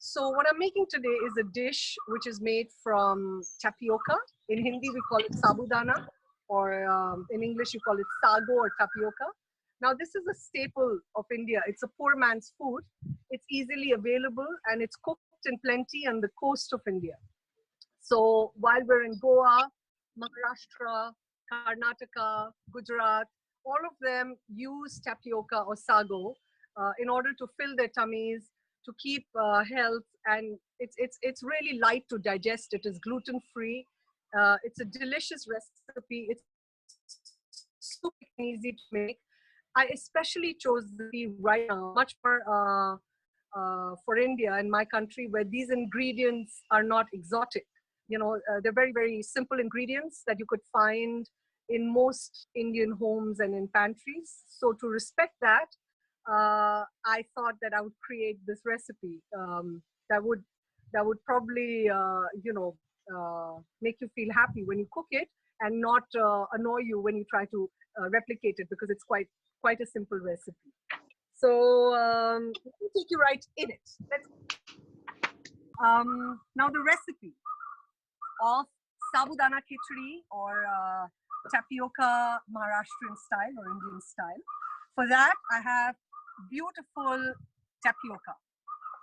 So what I'm making today is a dish which is made from tapioca. In Hindi, we call it sabudana, or in English, you call it sago or tapioca. Now, this is a staple of India. It's a poor man's food. It's easily available and it's cooked in plenty on the coast of India. So while we're in Goa, Maharashtra, Karnataka, Gujarat, all of them use tapioca or sago in order to fill their tummies, to keep health, and it's really light to digest. It is gluten-free. It's a delicious recipe. It's super easy to make. I especially chose the recipe right now, much more for India and my country, where these ingredients are not exotic. You know, they're very, very simple ingredients that you could find in most Indian homes and in pantries. So to respect that, I thought that I would create this recipe that would probably make you feel happy when you cook it, and not annoy you when you try to replicate it, because it's quite a simple recipe. So let me take you right in it. Now the recipe of sabudana khichdi, or tapioca Maharashtrian style or Indian style. For that, I have beautiful tapioca.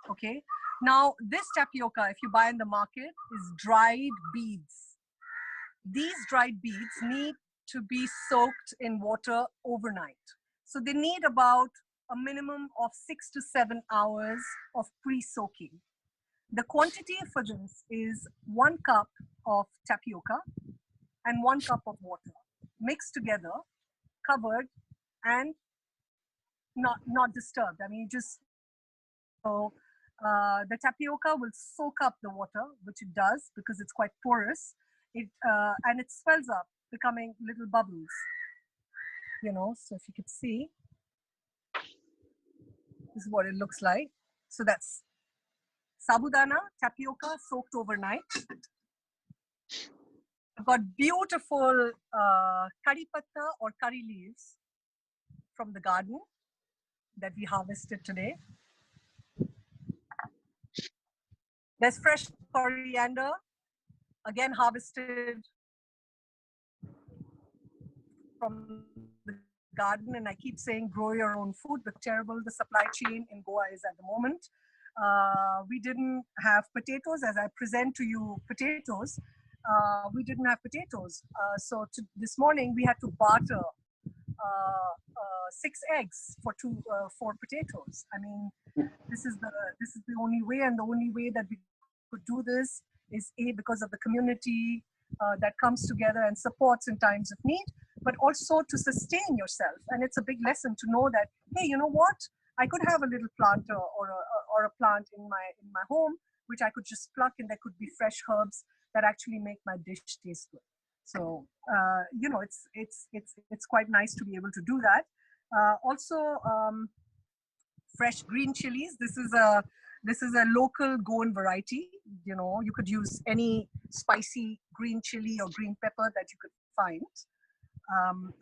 Okay. Now, this tapioca, if you buy in the market, is dried beads. These dried beads need to be soaked in water overnight. So they need about a minimum of 6 to 7 hours of pre-soaking. The quantity for this is 1 cup of tapioca and 1 cup of water mixed together, covered, and not disturbed. I mean, so the tapioca will soak up the water, which it does because it's quite porous. And it swells up, becoming little bubbles. You know, so if you could see, this is what it looks like. So that's sabudana, tapioca soaked overnight. I've got beautiful curry patta or curry leaves from the garden that we harvested today. There's fresh coriander, again harvested from the garden. And I keep saying grow your own food, but terrible the supply chain in Goa is at the moment. We didn't have potatoes. As I present to you potatoes, we didn't have potatoes. So this morning we had to barter 6 eggs for 4 potatoes. I mean, this is the only way, and the only way that we could do this is because of the community that comes together and supports in times of need, but also to sustain yourself. And it's a big lesson to know that, hey, you know what? I could have a little planter or a plant in my home, which I could just pluck, and there could be fresh herbs that actually make my dish taste good. So you know, it's quite nice to be able to do that. Also, fresh green chilies. This is a local Goan variety. You know, you could use any spicy green chili or green pepper that you could find.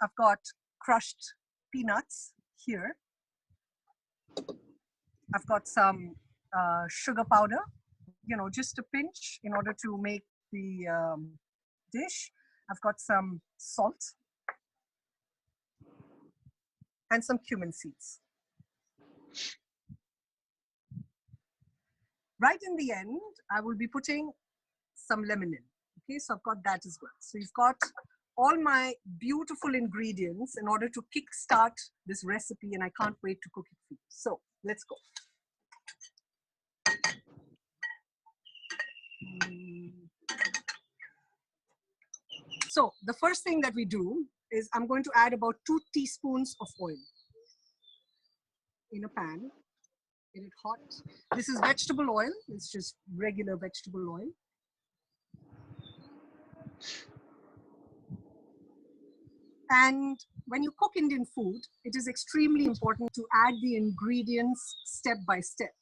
I've got crushed peanuts here. I've got some sugar powder, you know, just a pinch in order to make the dish. I've got some salt and some cumin seeds. Right in the end, I will be putting some lemon in. Okay, so I've got that as well. So you've got all my beautiful ingredients in order to kickstart this recipe, and I can't wait to cook it for you. So let's go. So the first thing that we do is I'm going to add about 2 teaspoons of oil in a pan. Get it hot. This is vegetable oil. It's just regular vegetable oil. And when you cook Indian food, it is extremely important to add the ingredients step by step.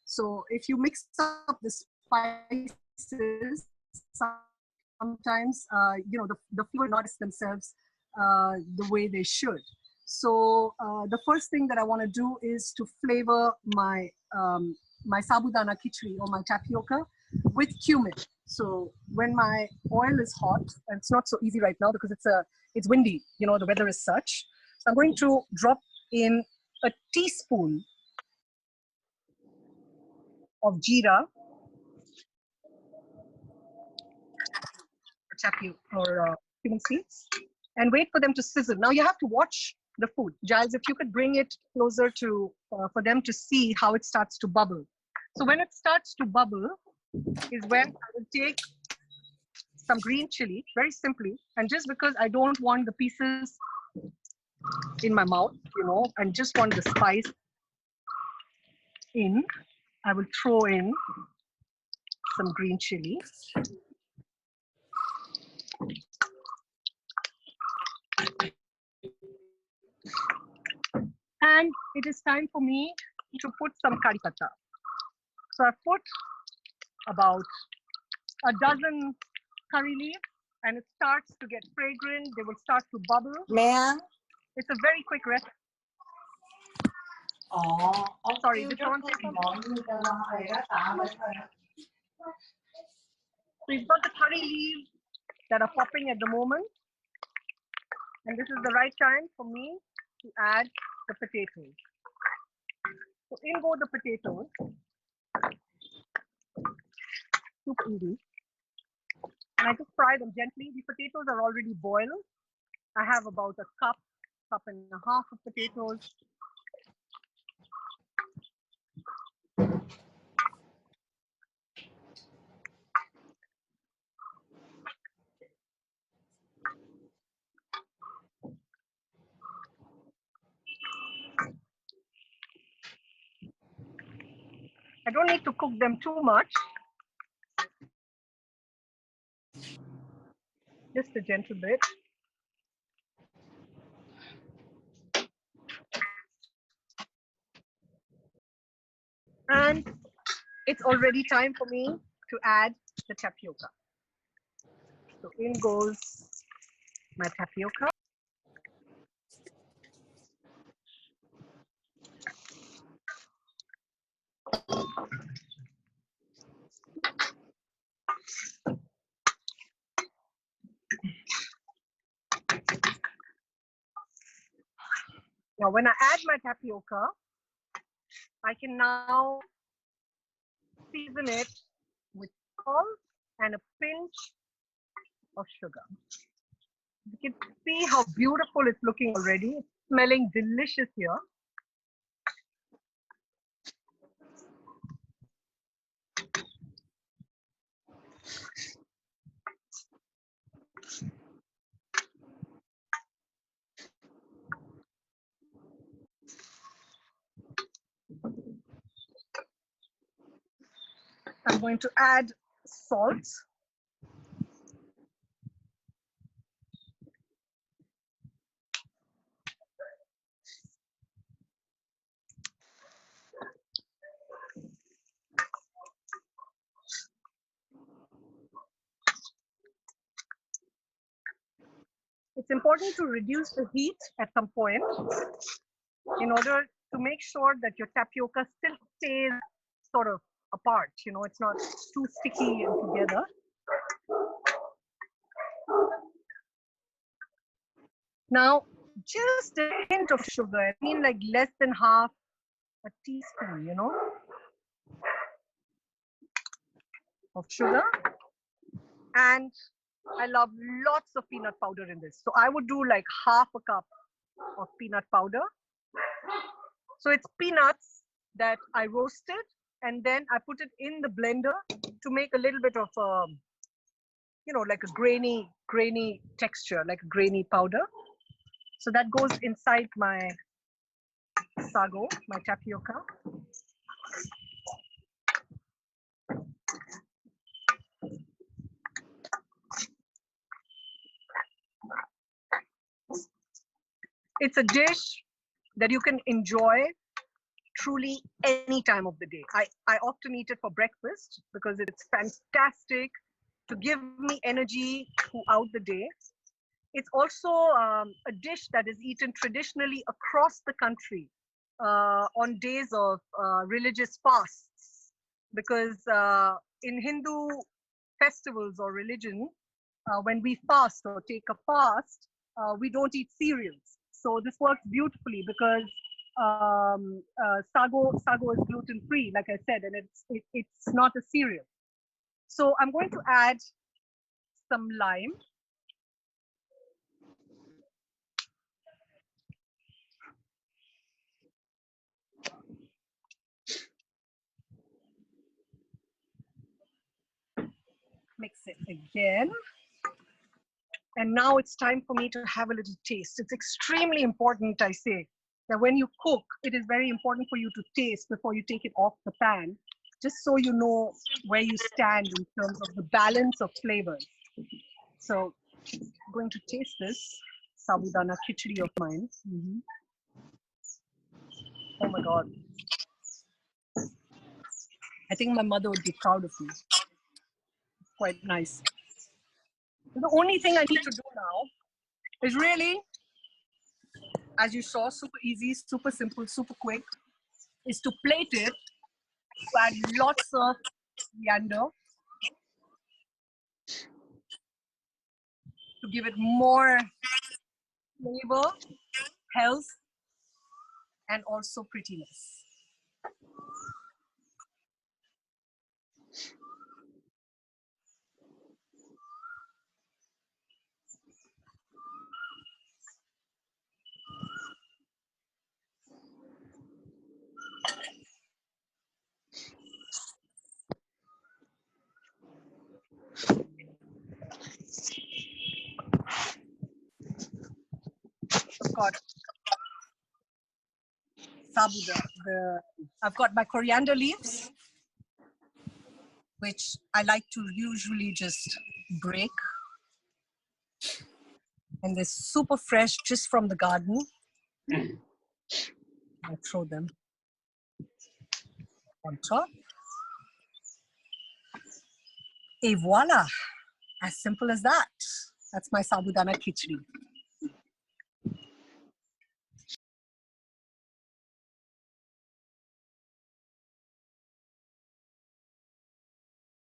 So if you mix up the spices, sometimes you know, the flavor not themselves the way they should. So the first thing that I want to do is to flavor my my sabudana khichdi or my tapioca with cumin. So when my oil is hot, and it's not so easy right now because it's windy, you know, the weather is such. So I'm going to drop in a teaspoon of jeera or tapioca or cumin seeds and wait for them to sizzle. Now you have to watch the food. Giles, if you could bring it closer to for them to see how it starts to bubble. So when it starts to bubble is when I will take some green chili, very simply, and just because I don't want the pieces in my mouth, you know, and just want the spice in, I will throw in some green chili. And it is time for me to put some kari patta. So I've put about a dozen curry leaves and it starts to get fragrant. They will start to bubble. Ma'am? It's a very quick recipe. Oh, sorry, did someone say something? So you've got the curry leaves that are popping at the moment. And this is the right time for me to add the potatoes. So in go the potatoes. Super easy. And I just fry them gently. The potatoes are already boiled. I have about a cup and a half of potatoes. I don't need to cook them too much. Just a gentle bit. And it's already time for me to add the tapioca. So in goes my tapioca. Now, when I add my tapioca, I can now season it with salt and a pinch of sugar. You can see how beautiful it's looking already. It's smelling delicious here. I'm going to add salt. It's important to reduce the heat at some point in order to make sure that your tapioca still stays sort of apart. You know, it's not too sticky and together. Now, just a hint of sugar. I mean, like less than half a teaspoon, you know, of sugar. And I love lots of peanut powder in this. So I would do like half a cup of peanut powder. So it's peanuts that I roasted and then I put it in the blender to make a little bit of, you know, like a grainy texture, like a grainy powder. So that goes inside my sago, my tapioca. It's a dish that you can enjoy truly any time of the day. I often eat it for breakfast because it's fantastic to give me energy throughout the day. It's also a dish that is eaten traditionally across the country on days of religious fasts. because in Hindu festivals or religion, when we fast or take a fast, we don't eat cereals. So this works beautifully because sago is gluten free, like I said, and it's not a cereal. So I'm going to add some lime. Mix it again. And now it's time for me to have a little taste. It's extremely important, I say, that when you cook, it is very important for you to taste before you take it off the pan, just so you know where you stand in terms of the balance of flavors. So I'm going to taste this sabudana khichdi of mine. Oh my God. I think my mother would be proud of me. Quite nice. The only thing I need to do now is really, as you saw, super easy, super simple, super quick, is to plate it, to add lots of coriander, to give it more flavor, health, and also prettiness. I've got sabuda. I've got my coriander leaves, which I like to usually just break. And they're super fresh, just from the garden. I throw them on top. Et voila, as simple as that. That's my sabudana khichdi.